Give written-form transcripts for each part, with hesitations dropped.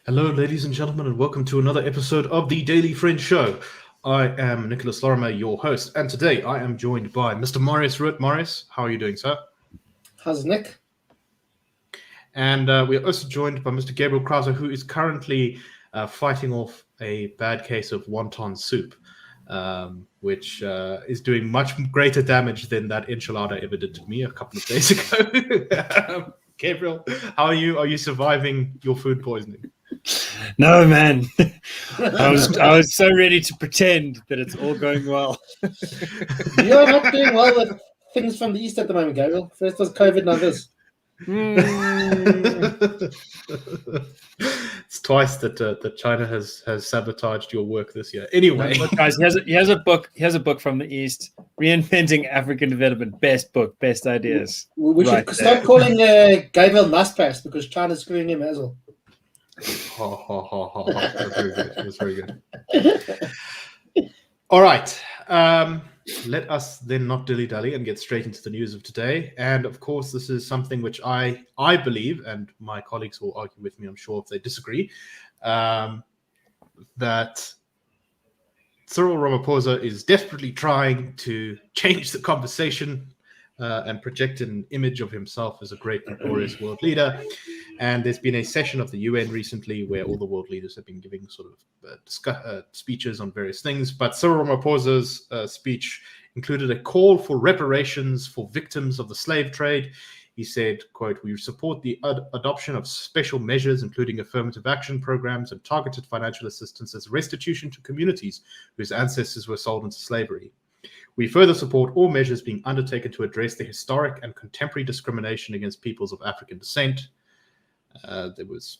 Hello, ladies and gentlemen, and welcome to another episode of the Daily Friend Show. I am Nicholas Lorimer, your host, and today I am joined by Mr. Marius Roodt. Marius, how are you doing, sir? How's Nick? And we are also joined by Mr. Gabriel Crouse, who is currently fighting off a bad case of wonton soup, which is doing much greater damage than that enchilada ever did to me a couple of days ago. Gabriel, how are you? Are you surviving your food poisoning? No, man. I was so ready to pretend that it's all going well. You're not doing well with things from the East at the moment, Gabriel. First was COVID, now this. It's twice that China has sabotaged your work this year. Anyway, look, guys, he has a book from the East, Reinventing African Development. Best book, best ideas. We should start calling Gabriel Naspas because China's screwing him as well. That's very good. That's very good. All right. Let us then not dilly-dally and get straight into the news of today. And of course, this is something which I believe, and my colleagues will argue with me, I'm sure, if they disagree, that Cyril Ramaphosa is desperately trying to change the conversation and project an image of himself as a great and glorious world leader. And there's been a session of the UN recently where all the world leaders have been giving sort of speeches on various things. But Cyril Ramaphosa's speech included a call for reparations for victims of the slave trade. He said, quote, "We support the adoption of special measures, including affirmative action programs and targeted financial assistance as restitution to communities whose ancestors were sold into slavery. We further support all measures being undertaken to address the historic and contemporary discrimination against peoples of African descent." There was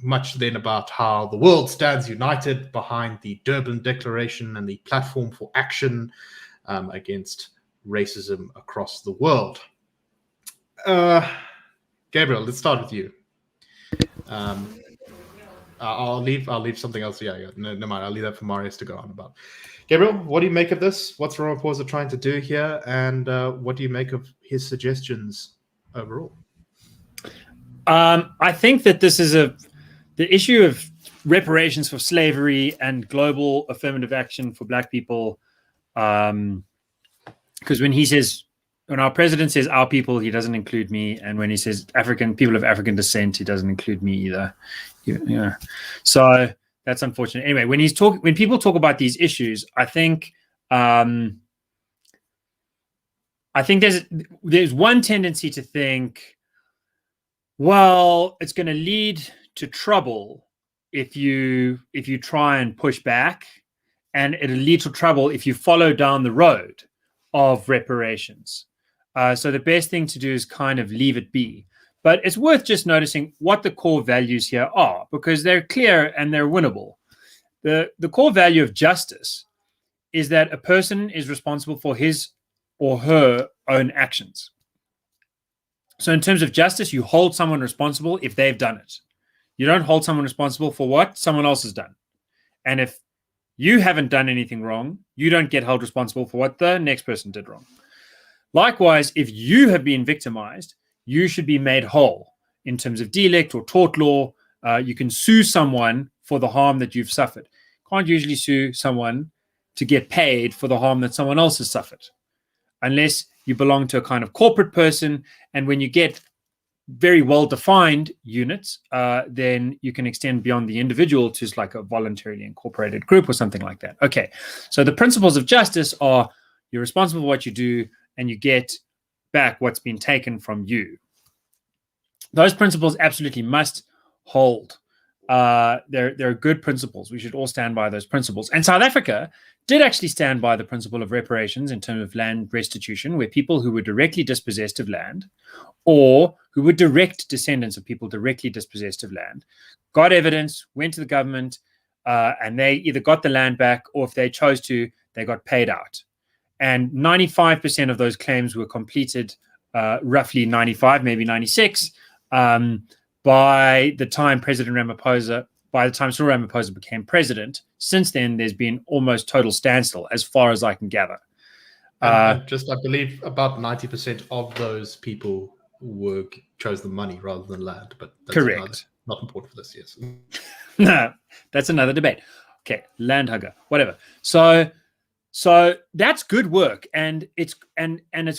much then about how the world stands united behind the Durban Declaration and the platform for action against racism across the world. Gabriel, let's start with you. I'll leave something else. Yeah. No mind. I'll leave that for Marius to go on about. Gabriel, what do you make of this? What's Ramaphosa trying to do here? And what do you make of his suggestions overall? I think that this is the issue of reparations for slavery and global affirmative action for Black people. Because when our president says our people, he doesn't include me, and when he says people of African descent, he doesn't include me either. Yeah. So that's unfortunate. Anyway, when people talk about these issues, I think there's one tendency to think, well, it's going to lead to trouble if you try and push back, and it'll lead to trouble if you follow down the road of reparations. So the best thing to do is kind of leave it be. But it's worth just noticing what the core values here are, because they're clear and they're winnable. The core value of justice is that a person is responsible for his or her own actions. So in terms of justice, you hold someone responsible if they've done it. You don't hold someone responsible for what someone else has done. And if you haven't done anything wrong, you don't get held responsible for what the next person did wrong. Likewise, if you have been victimized, you should be made whole in terms of delict or tort law. You can sue someone for the harm that you've suffered. Can't usually sue someone to get paid for the harm that someone else has suffered, unless you belong to a kind of corporate person. And when you get very well-defined units, then you can extend beyond the individual to like a voluntarily incorporated group or something like that. Okay, so the principles of justice are you're responsible for what you do and you get back what's been taken from you. Those principles absolutely must hold. They're good principles. We should all stand by those principles. And South Africa did actually stand by the principle of reparations in terms of land restitution, where people who were directly dispossessed of land or who were direct descendants of people directly dispossessed of land got evidence, went to the government, and they either got the land back or if they chose to, they got paid out. And 95% of those claims were completed, roughly 95, maybe 96, by the time Cyril Ramaphosa became president. Since then, there's been almost total standstill, as far as I can gather. I believe about 90% of those people chose the money rather than land. But that's correct. not important for this, yes. No, that's another debate. Okay, land hugger, whatever. So that's good work, and it's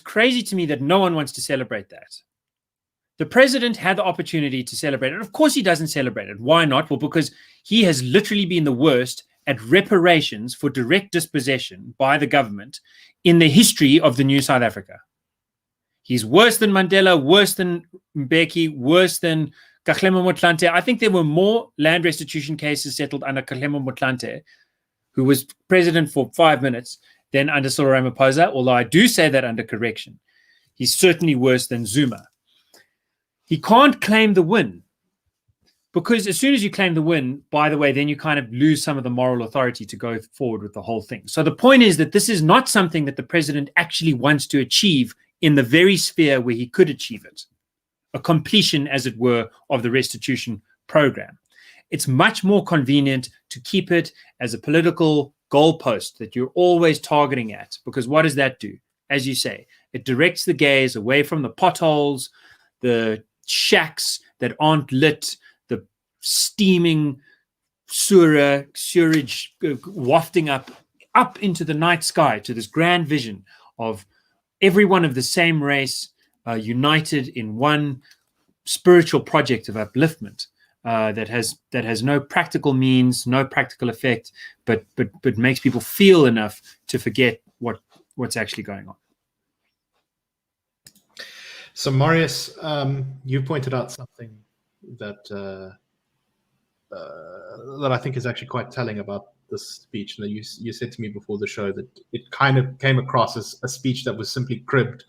crazy to me that no one wants to celebrate that. The president had the opportunity to celebrate it. Of course, he doesn't celebrate it. Why not? Well, because he has literally been the worst at reparations for direct dispossession by the government in the history of the new South Africa. He's worse than Mandela, worse than Mbeki, worse than Kgalema Motlanthe. I think there were more land restitution cases settled under Kgalema Motlanthe, who was president for 5 minutes, than under Cyril Ramaphosa, although I do say that under correction. He's certainly worse than Zuma. He can't claim the win, because as soon as you claim the win, by the way, then you kind of lose some of the moral authority to go forward with the whole thing. So the point is that this is not something that the president actually wants to achieve in the very sphere where he could achieve it, a completion, as it were, of the restitution program. It's much more convenient to keep it as a political goalpost that you're always targeting at, because what does that do? As you say, it directs the gaze away from the potholes, the shacks that aren't lit, the steaming sewerage wafting up into the night sky to this grand vision of everyone of the same race united in one spiritual project of upliftment that has no practical means, no practical effect, but makes people feel enough to forget what's actually going on. So Marius, you pointed out something that that I think is actually quite telling about this speech. And you said to me before the show that it kind of came across as a speech that was simply cribbed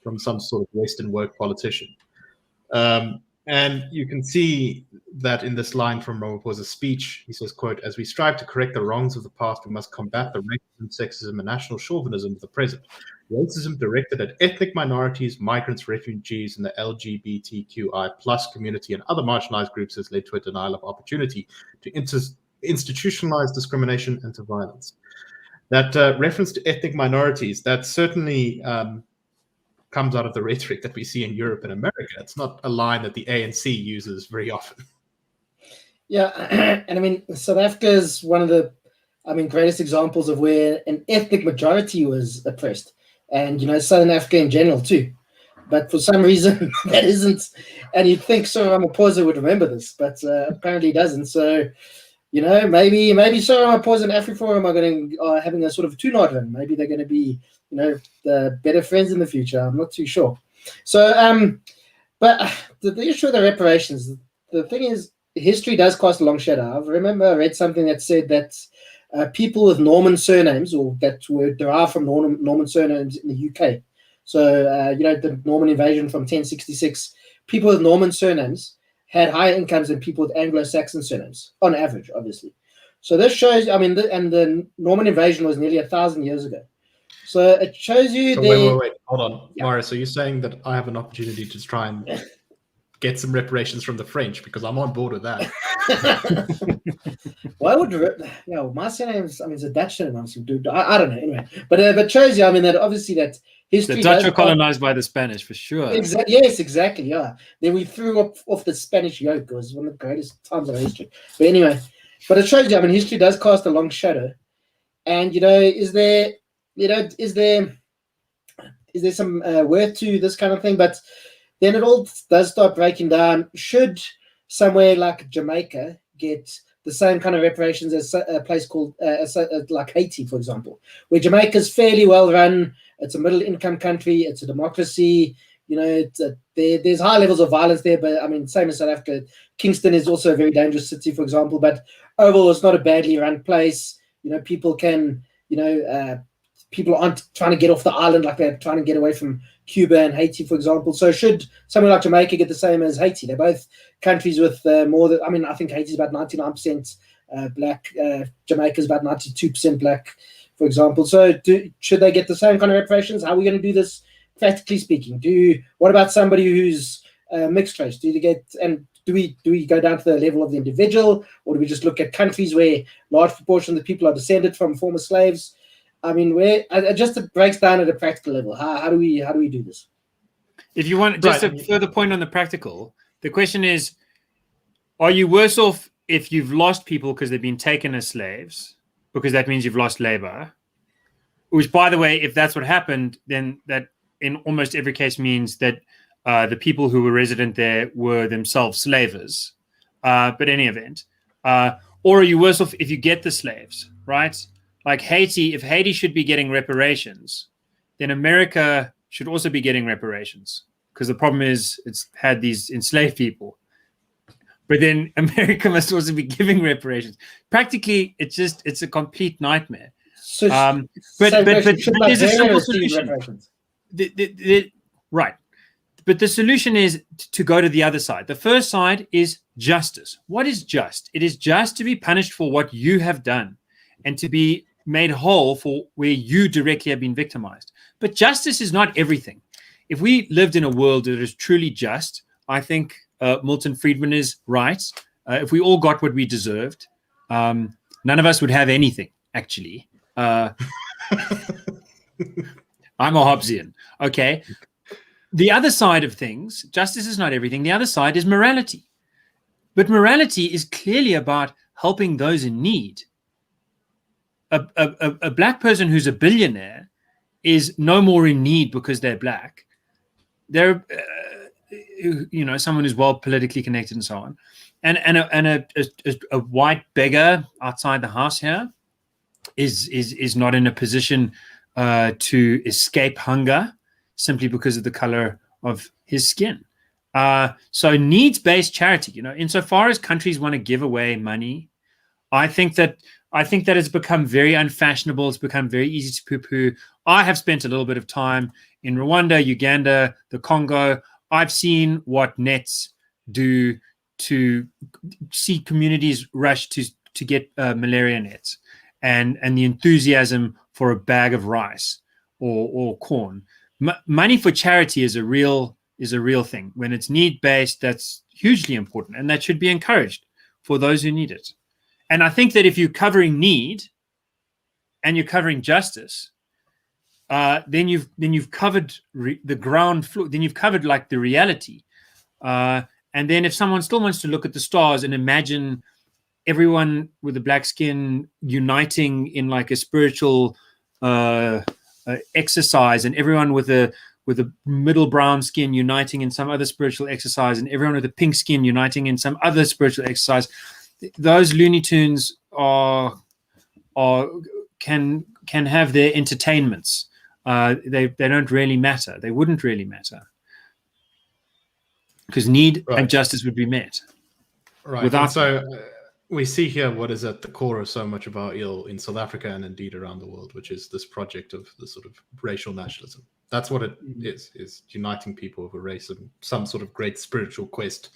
from some sort of Western woke politician. And you can see that in this line from Ramaphosa's speech. He says, quote, "As we strive to correct the wrongs of the past, we must combat the racism, sexism, and national chauvinism of the present. Racism directed at ethnic minorities, migrants, refugees, and the LGBTQI+ community and other marginalized groups has led to a denial of opportunity to institutionalize discrimination and to violence." That reference to ethnic minorities, that certainly comes out of the rhetoric that we see in Europe and America. It's not a line that the ANC uses very often. Yeah, and I mean, South Africa is one of the, greatest examples of where an ethnic majority was oppressed, and Southern Africa in general too. But for some reason, that isn't. And you'd think Cyril Ramaphosa would remember this, but apparently he doesn't. So, maybe Cyril Ramaphosa and AfriForum are having a sort of two-nod. Maybe they're going to be, the better friends in the future. I'm not too sure. So, but the issue of the reparations, the thing is, history does cast a long shadow. I read something that said that people with Norman surnames, or that were derived from Norman surnames in the UK. So, the Norman invasion from 1066, people with Norman surnames had higher incomes than people with Anglo-Saxon surnames, on average, obviously. So this shows, and the Norman invasion was nearly 1,000 years ago. So it shows you. So wait, hold on, yeah. Marius. So you're saying that I have an opportunity to try and get some reparations from the French, because I'm on board with that. Why would my surname is a Dutch surname. I don't know anyway, but it shows you. that obviously that history. The Dutch were colonized by the Spanish for sure. Yes, exactly. Yeah, then we threw off the Spanish yoke. It was one of the greatest times of history. But anyway, but it shows you. History does cast a long shadow, and is there some worth to this kind of thing? But then it all does start breaking down. Should somewhere like Jamaica get the same kind of reparations as a place called like Haiti, for example, where Jamaica is fairly well run? It's a middle-income country. It's a democracy. There's high levels of violence there, but same as South Africa. Kingston is also a very dangerous city, for example. But overall, it's not a badly run place. People can, people aren't trying to get off the island like they're trying to get away from Cuba and Haiti, for example. So should somewhere like Jamaica get the same as Haiti? They're both countries with more than, I think Haiti's about 99% black. Jamaica's about 92% black, for example. So should they get the same kind of reparations? How are we going to do this, practically speaking? What about somebody who's mixed race? Do we go down to the level of the individual, or do we just look at countries where large proportion of the people are descended from former slaves? Where it just breaks down at a practical level. How do we do this? If you want just a further point on the practical, the question is, Are you worse off if you've lost people because they've been taken as slaves, because that means you've lost labor? Which, by the way, if that's what happened, then that in almost every case means that the people who were resident there were themselves slavers. But in any event, or are you worse off if you get the slaves, right? Like Haiti, if Haiti should be getting reparations, then America should also be getting reparations, because the problem is it's had these enslaved people. But then America must also be giving reparations. Practically, it's a complete nightmare. So, But there's a Liberia simple receive solution. reparations? Right. But the solution is to go to the other side. The first side is justice. What is just? It is just to be punished for what you have done and to be made whole for where you directly have been victimized. But justice is not everything. If we lived in a world that is truly just, I think Milton Friedman is right. If we all got what we deserved, none of us would have anything, actually. I'm a Hobbesian. Okay. The other side of things, justice is not everything. The other side is morality. But morality is clearly about helping those in need. A black person who's a billionaire is no more in need because they're black. They're, someone who's well politically connected and so on. And a white beggar outside the house here is not in a position to escape hunger simply because of the color of his skin. So needs-based charity, insofar as countries want to give away money, I think that it's become very unfashionable. It's become very easy to poo-poo. I have spent a little bit of time in Rwanda, Uganda, the Congo. I've seen what nets do to see communities rush to get malaria nets, and the enthusiasm for a bag of rice or corn. Money for charity is a real thing. When it's need-based, that's hugely important, and that should be encouraged for those who need it. And I think that if you're covering need and you're covering justice, then you've covered the ground floor. Then you've covered like the reality. And then if someone still wants to look at the stars and imagine everyone with the black skin uniting in like a spiritual exercise, and everyone with a middle brown skin uniting in some other spiritual exercise, and everyone with a pink skin uniting in some other spiritual exercise, those Looney Tunes can have their entertainments. They don't really matter. They wouldn't really matter because need and justice would be met. Right. Without we see here what is at the core of so much of our ill in South Africa and indeed around the world, which is this project of the sort of racial nationalism. That's what it is uniting people of a race and some sort of great spiritual quest,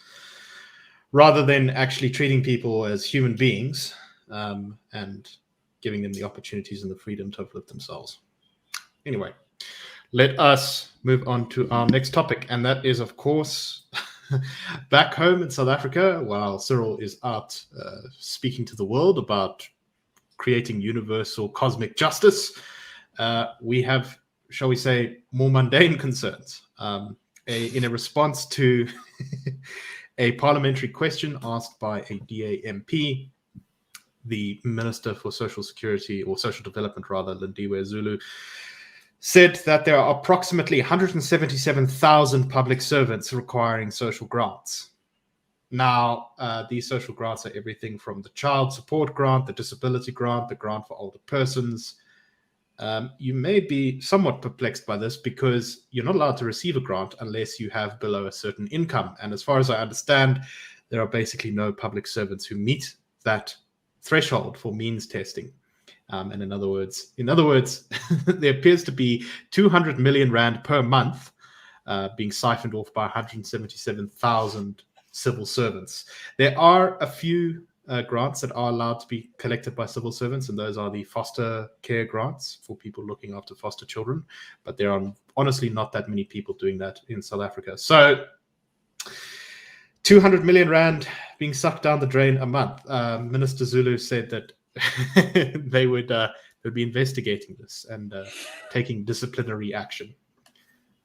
rather than actually treating people as human beings and giving them the opportunities and the freedom to uplift themselves. Anyway, let us move on to our next topic, and that is, of course, back home in South Africa, while Cyril is out speaking to the world about creating universal cosmic justice, we have, shall we say, more mundane concerns. In a response to a parliamentary question asked by a DA MP, the Minister for Social Security, or Social Development rather, Lindiwe Zulu, said that there are approximately 177,000 public servants requiring social grants. Now, these social grants are everything from the child support grant, the disability grant, the grant for older persons. You may be somewhat perplexed by this because you're not allowed to receive a grant unless you have below a certain income. And as far as I understand, there are basically no public servants who meet that threshold for means testing. And in other words, there appears to be 200 million rand per month being siphoned off by 177,000 civil servants. There are a few grants that are allowed to be collected by civil servants, and those are the foster care grants for people looking after foster children. But there are honestly not that many people doing that in South Africa. So 200 million rand being sucked down the drain a month. Minister Zulu said that they would be investigating this and taking disciplinary action.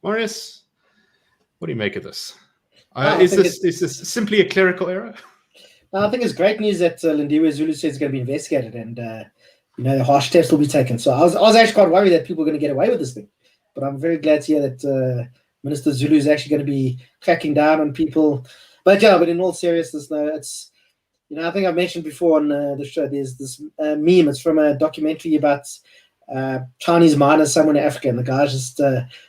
Marius, what do you make of this? Is this simply a clerical error? I think it's great news that Lindiwe Zulu says it's going to be investigated and harsh steps will be taken. So I was actually quite worried that people were going to get away with this thing, but I'm very glad to hear that Minister Zulu is actually going to be cracking down on people. But in all seriousness, though, it's I think I've mentioned before on the show. There's this meme. It's from a documentary about Chinese miners somewhere in Africa, and the guy's just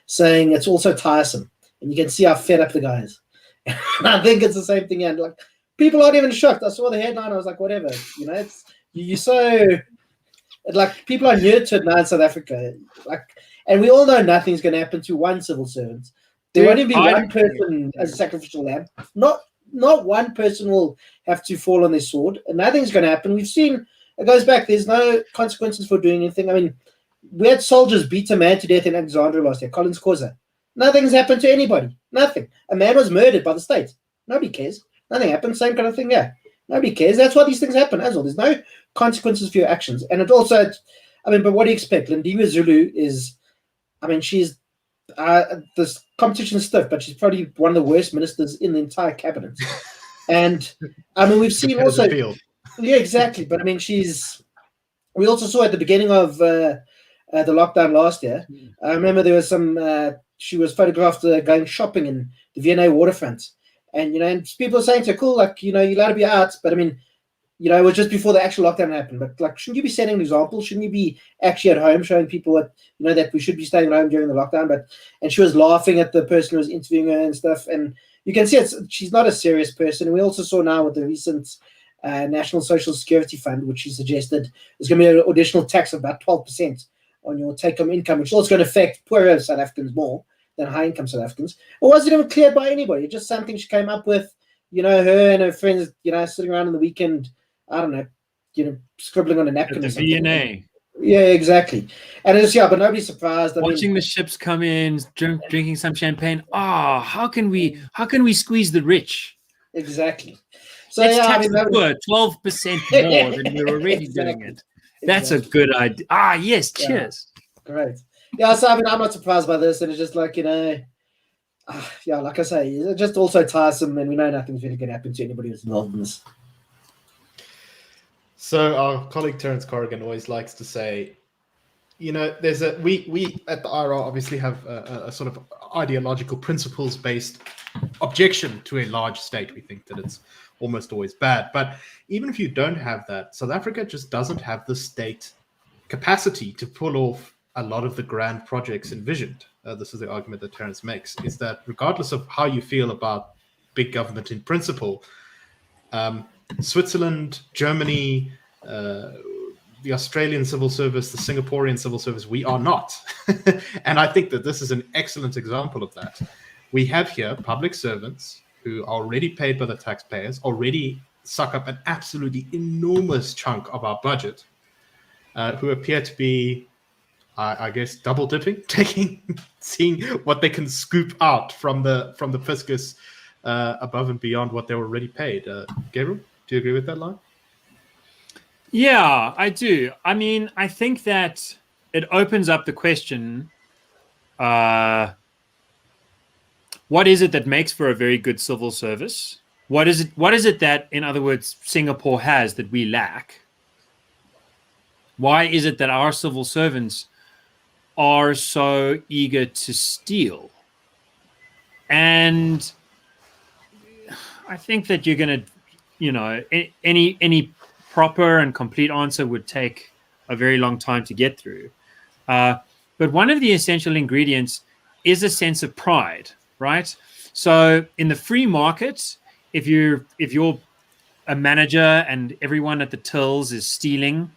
saying it's also tiresome, and you can see how fed up the guy is. And I think it's the same thing, and like people aren't even shocked. I saw the headline, I was like, whatever, it's you're so like people are new to it now in South Africa, and we all know nothing's going to happen to one civil servant. There won't even be one person as a sacrificial lamb. Not one person will have to fall on their sword, and nothing's going to happen. We've seen it goes back. There's no consequences for doing anything. I mean, we had soldiers beat a man to death in Alexandria last year, Collins Khoza. Nothing's happened to anybody. Nothing. A man was murdered by the state. Nobody cares. Nothing happened. Same kind of thing. Yeah. Nobody cares. That's why these things happen as well. There's no consequences for your actions. And it also, but what do you expect? Lindiwe Zulu is, she's, this competition is stiff, but she's probably one of the worst ministers in the entire cabinet. And, we've seen also, yeah, exactly. But, we also saw at the beginning of the lockdown last year, I remember there was some, she was photographed going shopping in the V&A waterfront. And, and people are saying to her, cool, you're allowed to be out. But, it was just before the actual lockdown happened. But, shouldn't you be setting an example? Shouldn't you be actually at home showing people what, that we should be staying at home during the lockdown? And she was laughing at the person who was interviewing her and stuff. And you can see she's not a serious person. And we also saw now with the recent National Social Security Fund, which she suggested is going to be an additional tax of about 12% on your take-home income, which is also going to affect poorer South Africans more than high-income South Africans. It wasn't even cleared by anybody. Just something she came up with, her and her friends, sitting around on the weekend, I don't know, scribbling on a napkin. At the V&A. Yeah, exactly. And it's, but nobody's surprised. Watching the ships come in, drinking some champagne. How can we squeeze the rich? Exactly. So let's tax the poor 12% more than we're already doing it. That's a good idea. Yes, cheers. Yeah. Great. Yeah, so I'm not surprised by this, and it's just like like I say, it's just also tiresome, and we know nothing's really going to happen to anybody who's involved in this. So our colleague Terence Corrigan always likes to say, there's we at the IRR obviously have a sort of ideological principles-based objection to a large state. We think that it's almost always bad, but even if you don't have that, South Africa just doesn't have the state capacity to pull off a lot of the grand projects envisioned. This is the argument that Terence makes, is that regardless of how you feel about big government in principle, Switzerland, Germany, the Australian civil service, the Singaporean civil service, we are not. And I think that this is an excellent example of that. We have here public servants who are already paid by the taxpayers, already suck up an absolutely enormous chunk of our budget, who appear to be, I guess, double dipping, seeing what they can scoop out from the fiscus above and beyond what they were already paid. Gabriel, do you agree with that line? Yeah, I do. I think that it opens up the question, what is it that makes for a very good civil service? What is it that, in other words, Singapore has that we lack? Why is it that our civil servants are so eager to steal? And I think that you're going to, any proper and complete answer would take a very long time to get through. But one of the essential ingredients is a sense of pride, right? So in the free market, if you're a manager and everyone at the tills is stealing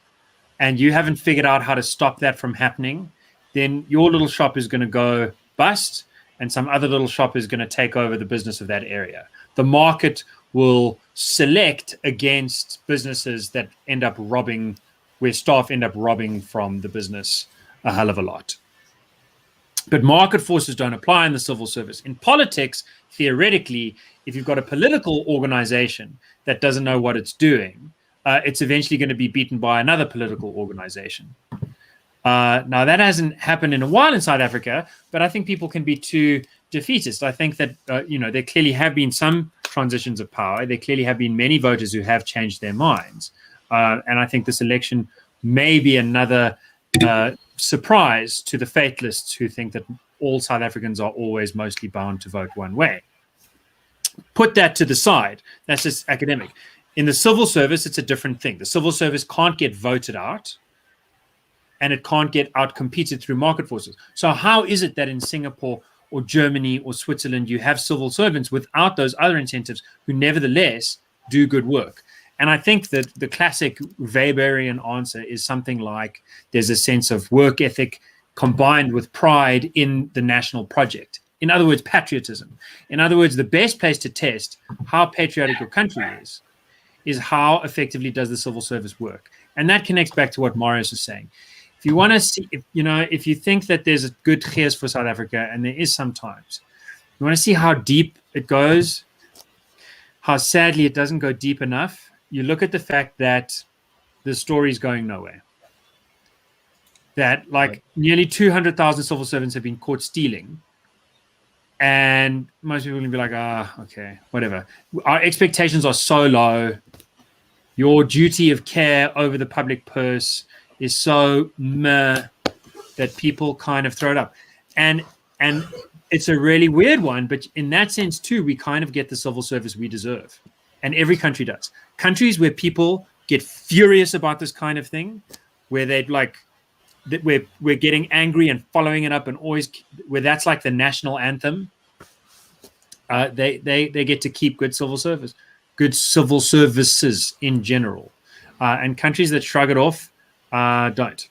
and you haven't figured out how to stop that from happening, then your little shop is going to go bust and some other little shop is going to take over the business of that area. The market will select against businesses that end up robbing, where staff end up robbing from the business a hell of a lot. But market forces don't apply in the civil service. In politics, theoretically, if you've got a political organization that doesn't know what it's doing, it's eventually going to be beaten by another political organization. Now, that hasn't happened in a while in South Africa, but I think people can be too defeatist. I think that there clearly have been some transitions of power. There clearly have been many voters who have changed their minds, and I think this election may be another surprise to the fatalists who think that all South Africans are always mostly bound to vote one way. Put that to the side. That's just academic. In the civil service, it's a different thing. The civil service can't get voted out, and it can't get out-competed through market forces. So how is it that in Singapore or Germany or Switzerland you have civil servants without those other incentives who nevertheless do good work? And I think that the classic Weberian answer is something like there's a sense of work ethic combined with pride in the national project. In other words, patriotism. In other words, the best place to test how patriotic your country is how effectively does the civil service work. And that connects back to what Marius is saying. If you want to see, if you think that there's a good gears for South Africa, and there is sometimes, you want to see how deep it goes, how sadly it doesn't go deep enough, you look at the fact that the story is going nowhere. That nearly 200,000 civil servants have been caught stealing. And most people will be like, okay, whatever. Our expectations are so low. Your duty of care over the public purse is so meh that people kind of throw it up. And it's a really weird one, but in that sense too, we kind of get the civil service we deserve. And every country does. Countries where people get furious about this kind of thing, where they'd we're getting angry and following it up, and always where that's like the national anthem. They get to keep good civil services in general, and countries that shrug it off don't.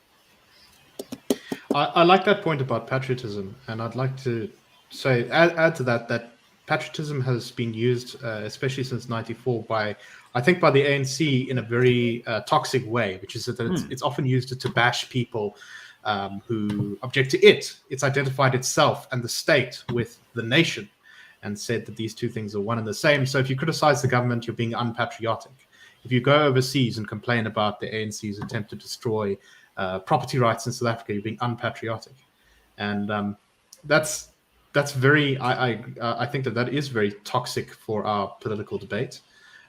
I like that point about patriotism, and I'd like to say add to that patriotism has been used, especially since '94, by the ANC in a very toxic way, which is that it's often used to bash people who object to it. It's identified itself and the state with the nation and said that these two things are one and the same. So if you criticize the government, you're being unpatriotic. If you go overseas and complain about the ANC's attempt to destroy property rights in South Africa, you're being unpatriotic. And that's very, I think that is very toxic for our political debate.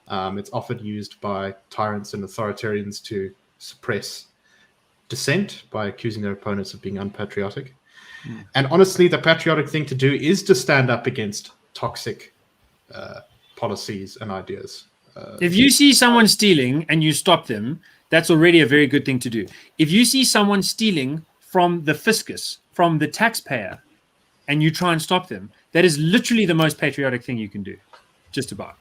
It's often used by tyrants and authoritarians to suppress dissent by accusing their opponents of being unpatriotic. And honestly, the patriotic thing to do is to stand up against toxic policies and ideas. If you see someone stealing and you stop them, that's already a very good thing to do. If you see someone stealing from the fiscus, from the taxpayer, and you try and stop them, that is literally the most patriotic thing you can do. Just about.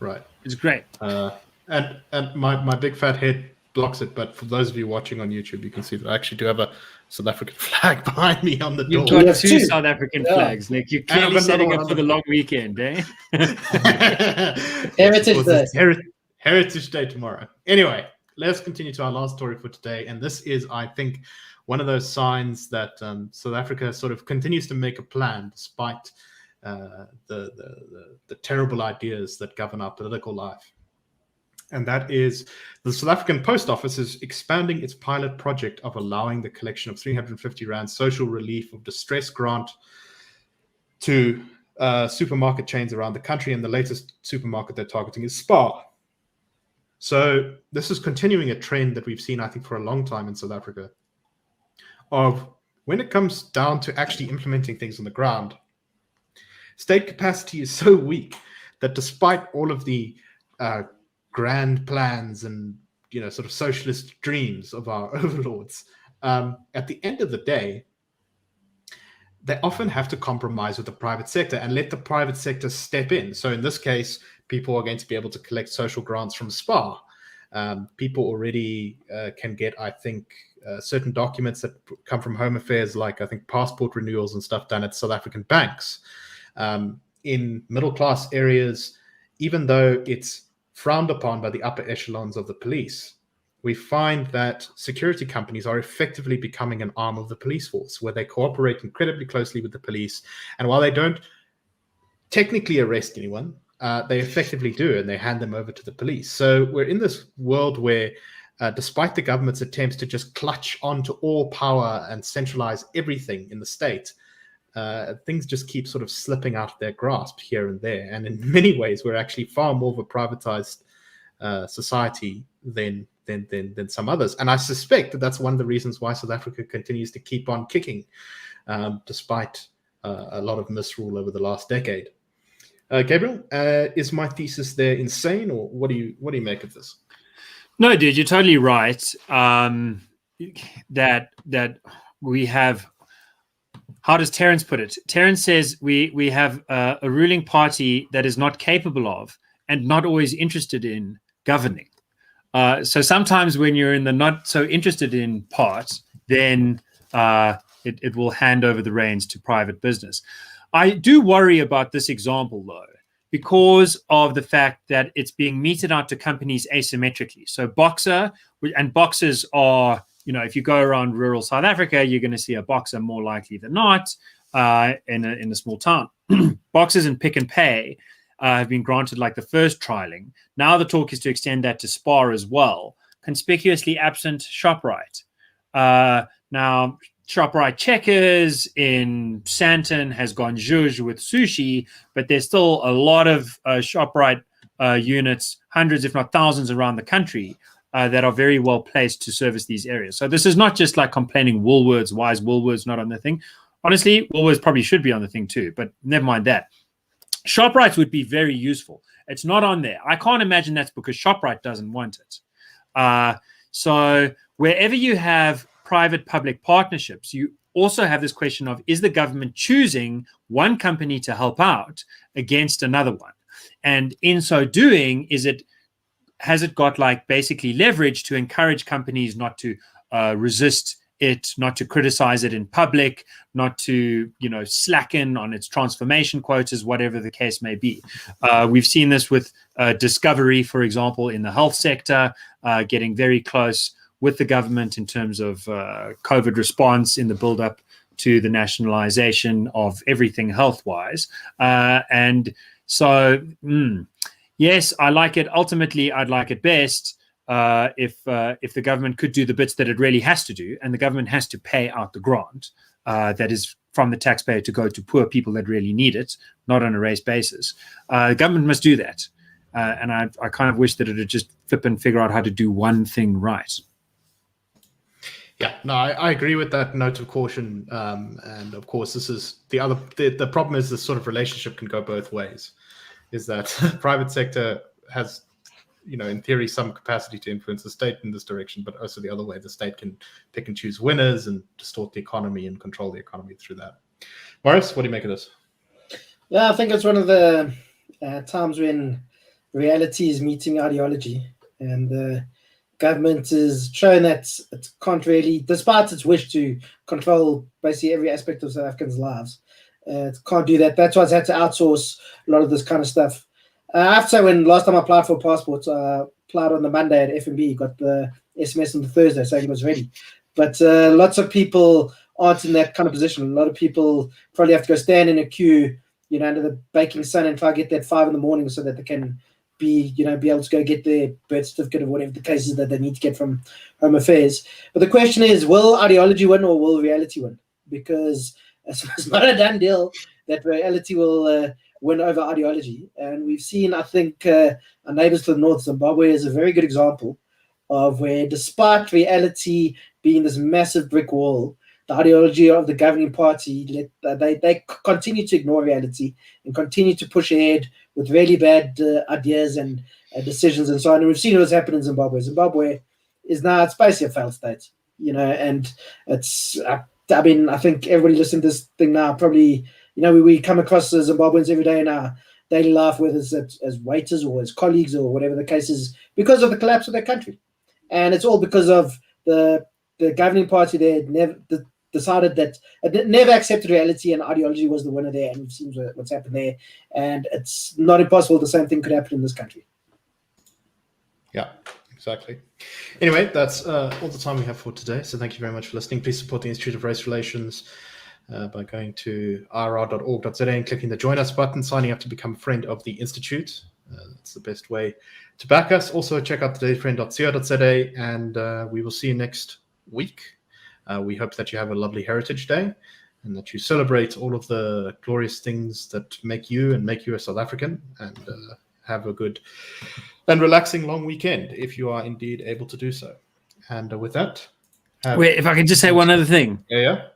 Right. It's great. And my big fat head blocks it, but for those of you watching on YouTube, you can see that I actually do have a South African flag behind me on the door. You've got two South African flags, Nick. You're clearly setting up for the long weekend, eh? Heritage Day. Heritage Day tomorrow. Anyway, let's continue to our last story for today. And this is, I think, one of those signs that South Africa sort of continues to make a plan despite the terrible ideas that govern our political life. And that is the South African Post Office is expanding its pilot project of allowing the collection of 350 Rand social relief of distress grant to supermarket chains around the country. And the latest supermarket they're targeting is Spar. So this is continuing a trend that we've seen, I think, for a long time in South Africa, of when it comes down to actually implementing things on the ground, state capacity is so weak that despite all of the grand plans and sort of socialist dreams of our overlords, at the end of the day, they often have to compromise with the private sector and let the private sector step in. So in this case, people are going to be able to collect social grants from SPAR. People already can get, I think, certain documents that come from Home Affairs, like I think passport renewals and stuff, done at South African banks. In middle-class areas, even though it's frowned upon by the upper echelons of the police, we find that security companies are effectively becoming an arm of the police force, where they cooperate incredibly closely with the police. And while they don't technically arrest anyone, they effectively do, and they hand them over to the police. So we're in this world where, despite the government's attempts to just clutch onto all power and centralize everything in the state, things just keep sort of slipping out of their grasp here and there. And in many ways, we're actually far more of a privatized society than some others. And I suspect that that's one of the reasons why South Africa continues to keep on kicking, despite a lot of misrule over the last decade. Gabriel, is my thesis there insane, or what do you make of this? No, dude, you're totally right. That we have. How does Terence put it? Terence says we have a ruling party that is not capable of and not always interested in governing. So sometimes when you're in the not so interested in part, then it will hand over the reins to private business. I do worry about this example, though, because of the fact that it's being meted out to companies asymmetrically. So Boxer, and boxers are, if you go around rural South Africa, you're going to see a Boxer more likely than not in a small town. Boxers and Pick and Pay have been granted like the first trialing. Now the talk is to extend that to Spar as well. Conspicuously absent ShopRite. Now, ShopRite Checkers in Sandton has gone zhuzh with sushi, but there's still a lot of ShopRite units, hundreds if not thousands around the country that are very well placed to service these areas. So this is not just like complaining Woolworths, why is Woolworths not on the thing? Honestly, Woolworths probably should be on the thing too, but never mind that. ShopRite would be very useful. It's not on there. I can't imagine that's because ShopRite doesn't want it. So wherever you have private-public partnerships, you also have this question of, is the government choosing one company to help out against another one? And in so doing, has it got like basically leverage to encourage companies not to resist it, not to criticize it in public, not to, slacken on its transformation quotas, whatever the case may be. We've seen this with Discovery, for example, in the health sector, getting very close with the government in terms of COVID response in the build-up to the nationalization of everything health-wise. And so, yes, I like it. Ultimately, I'd like it best if the government could do the bits that it really has to do, and the government has to pay out the grant that is from the taxpayer to go to poor people that really need it, not on a race basis. The government must do that. And I kind of wish that it would just flip and figure out how to do one thing right. Yeah, no, I agree with that note of caution. And of course, this is the problem is this sort of relationship can go both ways. Is that private sector has, in theory, some capacity to influence the state in this direction, but also the other way, the state can pick and choose winners and distort the economy and control the economy through that. Marius, what do you make of this? Yeah, I think it's one of the times when reality is meeting ideology, and the government is showing that it can't really, despite its wish to control basically every aspect of South Africans' lives, it can't do that. That's why it's had to outsource a lot of this kind of stuff. I have to say, when last time I applied for a passport, I applied on the Monday at FNB, got the SMS on the Thursday saying it was ready. But lots of people aren't in that kind of position. A lot of people probably have to go stand in a queue, under the baking sun and try to get there at 5 a.m. so that they can be able to go get their birth certificate or whatever the case is that they need to get from Home Affairs. But the question is, will ideology win or will reality win? Because it's not a done deal that reality will win over ideology. And we've seen, I think, our neighbors to the north, Zimbabwe, is a very good example of where, despite reality being this massive brick wall, the ideology of the governing party, they continue to ignore reality and continue to push ahead with really bad ideas and decisions and so on. And we've seen what's happened in Zimbabwe. Zimbabwe is now, it's basically a failed state, and it's, I think everybody listening to this thing now probably, we come across Zimbabweans every day in our daily life, whether it's as waiters or as colleagues or whatever the case is, because of the collapse of their country. And it's all because of the governing party there decided that it never accepted reality, and ideology was the winner there, and we've seen what's happened there. And it's not impossible the same thing could happen in this country. Yeah, exactly. Anyway, that's all the time we have for today. So thank you very much for listening. Please support the Institute of Race Relations by going to ir.org.za and clicking the Join Us button, signing up to become a friend of the Institute. That's the best way to back us. Also, check out todaysfriend.co.za, and we will see you next week. We hope that you have a lovely Heritage Day, and that you celebrate all of the glorious things that make you a South African, and have a good and relaxing long weekend if you are indeed able to do so. And with that, wait, if I can just say one other thing. Yeah.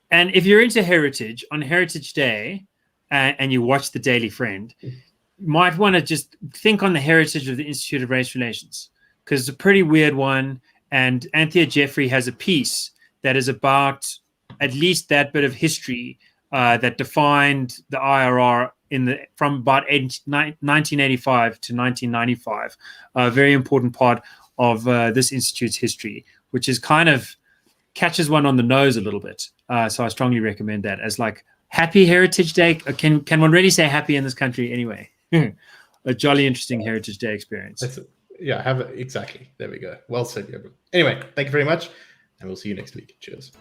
And if you're into heritage, on Heritage Day, and you watch The Daily Friend, you might want to just think on the heritage of the Institute of Race Relations, because it's a pretty weird one. And Anthea Jeffrey has a piece that is about at least that bit of history that defined the IRR from about 1985 to 1995. A very important part of this institute's history, which is kind of catches one on the nose a little bit. So I strongly recommend that as like Happy Heritage Day. Can one really say happy in this country anyway? A jolly interesting Heritage Day experience. Exactly. There we go. Well said, Gabriel. Anyway, thank you very much, and we'll see you next week. Cheers.